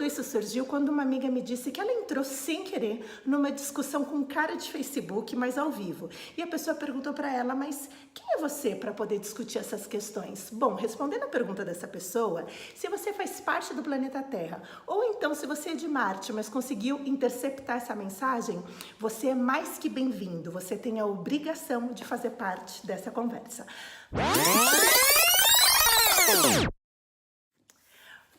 Tudo isso surgiu quando uma amiga me disse que ela entrou sem querer numa discussão com cara de Facebook, mas ao vivo. E a pessoa perguntou para ela, mas quem é você para poder discutir essas questões? Bom, respondendo a pergunta dessa pessoa, se você faz parte do planeta Terra, ou então se você é de Marte, mas conseguiu interceptar essa mensagem, você é mais que bem-vindo, você tem a obrigação de fazer parte dessa conversa.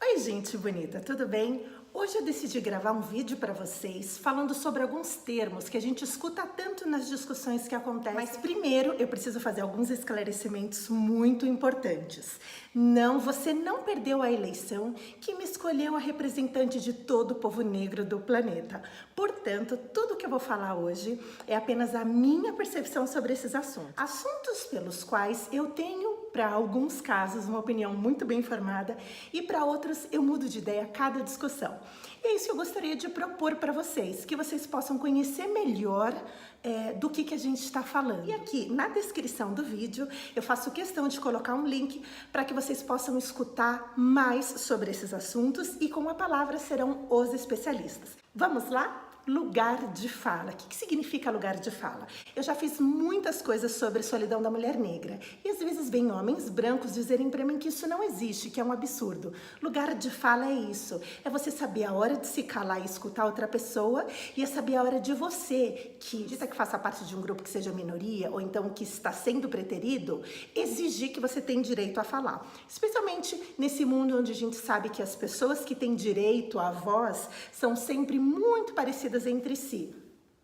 Oi, gente bonita, tudo bem? Hoje eu decidi gravar um vídeo para vocês falando sobre alguns termos que a gente escuta tanto nas discussões que acontecem. Mas primeiro eu preciso fazer alguns esclarecimentos muito importantes. Não, você não perdeu a eleição que me escolheu a representante de todo o povo negro do planeta. Portanto, tudo que eu vou falar hoje é apenas a minha percepção sobre esses assuntos. Assuntos pelos quais eu tenho, para alguns casos, uma opinião muito bem formada e para outros eu mudo de ideia a cada discussão. E é isso que eu gostaria de propor para vocês, que vocês possam conhecer melhor do que a gente está falando. E aqui na descrição do vídeo eu faço questão de colocar um link para que vocês possam escutar mais sobre esses assuntos e com a palavra serão os especialistas. Vamos lá? Lugar de fala. O que significa lugar de fala? Eu já fiz muitas coisas sobre solidão da mulher negra e às vezes vem homens brancos dizerem para mim que isso não existe, que é um absurdo. Lugar de fala é isso, é você saber a hora de se calar e escutar outra pessoa e é saber a hora de você, que diz que faça parte de um grupo que seja minoria ou então que está sendo preterido, exigir que você tem direito a falar. Especialmente nesse mundo onde a gente sabe que as pessoas que têm direito à voz são sempre muito parecidas entre si.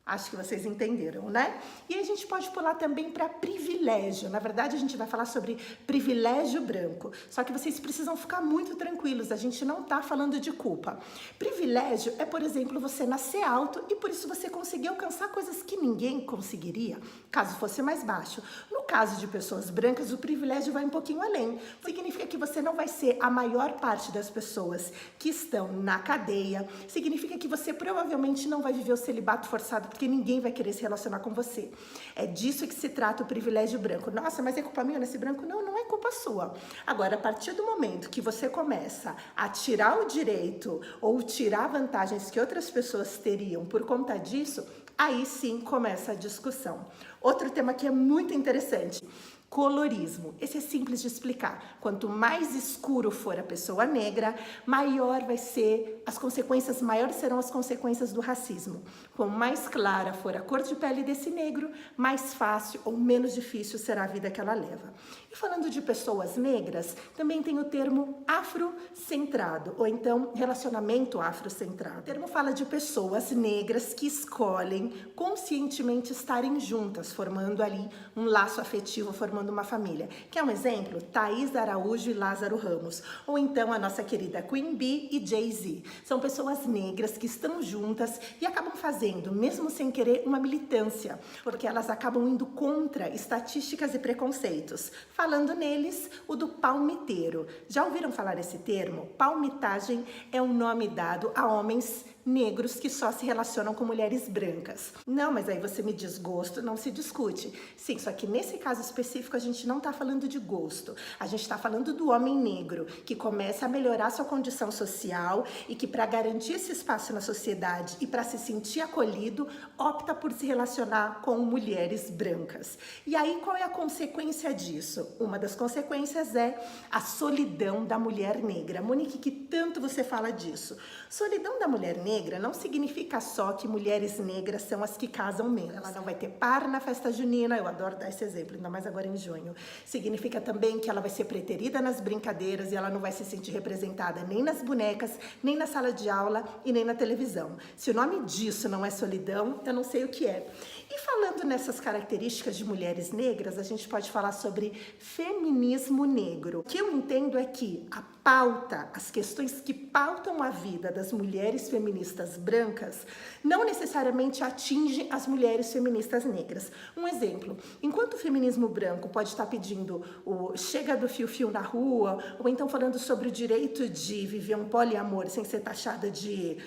Acho que vocês entenderam, né? E a gente pode pular também para privilégio. Na verdade, a gente vai falar sobre privilégio branco. Só que vocês precisam ficar muito tranquilos, a gente não tá falando de culpa. Privilégio é, por exemplo, você nascer alto e por isso você conseguir alcançar coisas que ninguém conseguiria, caso fosse mais baixo. No caso de pessoas brancas, o privilégio vai um pouquinho além. Significa que você não vai ser a maior parte das pessoas que estão na cadeia. Significa que você provavelmente não vai viver o celibato forçado, porque ninguém vai querer se relacionar com você. É disso que se trata o privilégio branco. Nossa, mas é culpa minha nesse branco? Não, não é culpa sua. Agora, a partir do momento que você começa a tirar o direito ou tirar vantagens que outras pessoas teriam por conta disso, aí sim começa a discussão. Outro tema que é muito interessante. Colorismo. Esse é simples de explicar. Quanto mais escuro for a pessoa negra, maior vai ser as consequências, maiores serão as consequências do racismo. Quanto mais clara for a cor de pele desse negro, mais fácil ou menos difícil será a vida que ela leva. E falando de pessoas negras, também tem o termo afrocentrado, ou então relacionamento afrocentrado. O termo fala de pessoas negras que escolhem conscientemente estarem juntas, formando ali um laço afetivo, formando uma família. Quer um exemplo? Thaís Araújo e Lázaro Ramos. Ou então a nossa querida Queen Bee e Jay-Z. São pessoas negras que estão juntas e acabam fazendo, mesmo sem querer, uma militância, porque elas acabam indo contra estatísticas e preconceitos. Falando neles, o do palmiteiro. Já ouviram falar esse termo? Palmitagem é um nome dado a homens negros que só se relacionam com mulheres brancas. Não, mas aí você me diz gosto, não se discute. Sim, só que nesse caso específico a gente não está falando de gosto. A gente está falando do homem negro que começa a melhorar sua condição social e que para garantir esse espaço na sociedade e para se sentir acolhido, opta por se relacionar com mulheres brancas. E aí qual é a consequência disso? Uma das consequências é a solidão da mulher negra. Monique, que tanto você fala disso. Solidão da mulher negra não significa só que mulheres negras são as que casam menos. Ela não vai ter par na festa junina, eu adoro dar esse exemplo, ainda mais agora em junho. Significa também que ela vai ser preterida nas brincadeiras e ela não vai se sentir representada nem nas bonecas, nem na sala de aula e nem na televisão. Se o nome disso não é solidão, eu não sei o que é. E falando nessas características de mulheres negras, a gente pode falar sobre feminismo negro. O que eu entendo é que a pauta, as questões que pautam a vida das mulheres feministas feministas brancas não necessariamente atinge as mulheres feministas negras. Um exemplo, enquanto o feminismo branco pode estar pedindo o chega do fio-fio na rua, ou então falando sobre o direito de viver um poliamor sem ser taxada de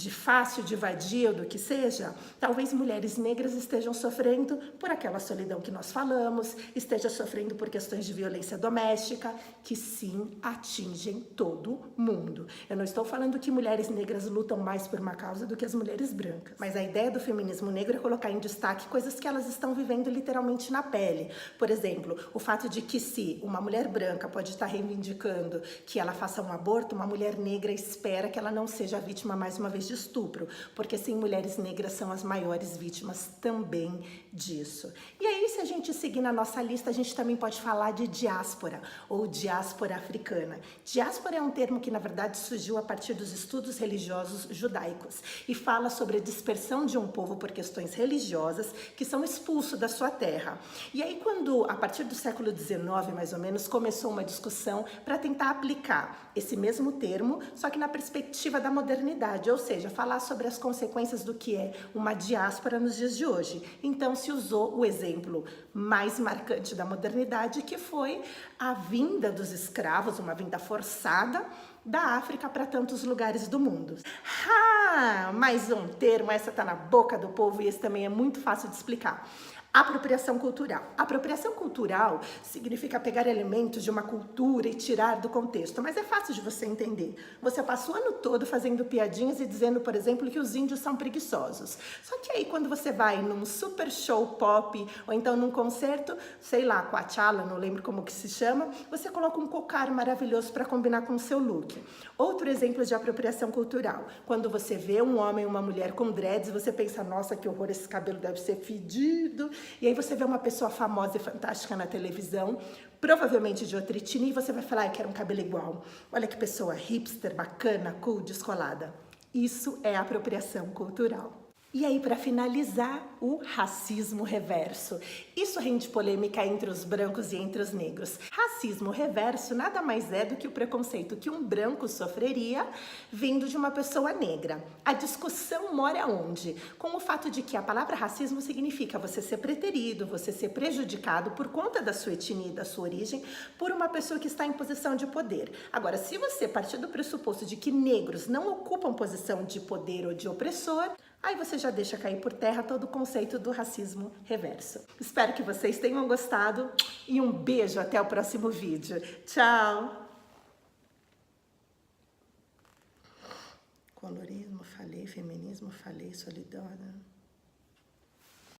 fácil, de vadia ou do que seja, talvez mulheres negras estejam sofrendo por aquela solidão que nós falamos, esteja sofrendo por questões de violência doméstica, que sim atingem todo mundo. Eu não estou falando que mulheres negras lutam mais por uma causa do que as mulheres brancas, mas a ideia do feminismo negro é colocar em destaque coisas que elas estão vivendo literalmente na pele. Por exemplo, o fato de que se uma mulher branca pode estar reivindicando que ela faça um aborto, uma mulher negra espera que ela não seja vítima mais uma vez de estupro, porque sim, mulheres negras são as maiores vítimas também disso. E aí, se a gente seguir na nossa lista, a gente também pode falar de diáspora ou diáspora africana. Diáspora é um termo que, na verdade, surgiu a partir dos estudos religiosos judaicos e fala sobre a dispersão de um povo por questões religiosas que são expulsos da sua terra. E aí, quando, a partir do século XIX, mais ou menos, começou uma discussão para tentar aplicar esse mesmo termo, só que na perspectiva da modernidade, ou seja, falar sobre as consequências do que é uma diáspora nos dias de hoje. Então se usou o exemplo mais marcante da modernidade, que foi a vinda dos escravos, uma vinda forçada da África para tantos lugares do mundo. Mais um termo, essa tá na boca do povo e esse também é muito fácil de explicar. Apropriação cultural. Apropriação cultural significa pegar elementos de uma cultura e tirar do contexto, mas é fácil de você entender. Você passa o ano todo fazendo piadinhas e dizendo, por exemplo, que os índios são preguiçosos. Só que aí quando você vai num super show pop ou então num concerto, sei lá, Coachella, não lembro como que se chama, você coloca um cocar maravilhoso para combinar com o seu look. Outro exemplo de apropriação cultural. Quando você vê um homem e uma mulher com dreads, você pensa, nossa, que horror, esse cabelo deve ser fedido. E aí você vê uma pessoa famosa e fantástica na televisão, provavelmente de outra etnia, e você vai falar, quero um cabelo igual. Olha que pessoa hipster, bacana, cool, descolada. Isso é apropriação cultural. E aí, para finalizar, o racismo reverso. Isso rende polêmica entre os brancos e entre os negros. Racismo reverso nada mais é do que o preconceito que um branco sofreria vindo de uma pessoa negra. A discussão mora onde? Com o fato de que a palavra racismo significa você ser preterido, você ser prejudicado por conta da sua etnia e da sua origem por uma pessoa que está em posição de poder. Agora, se você partir do pressuposto de que negros não ocupam posição de poder ou de opressor, aí você já deixa cair por terra todo o conceito do racismo reverso. Espero que vocês tenham gostado e um beijo até o próximo vídeo. Tchau! Colorismo, falei. Feminismo, falei. Solidão, né?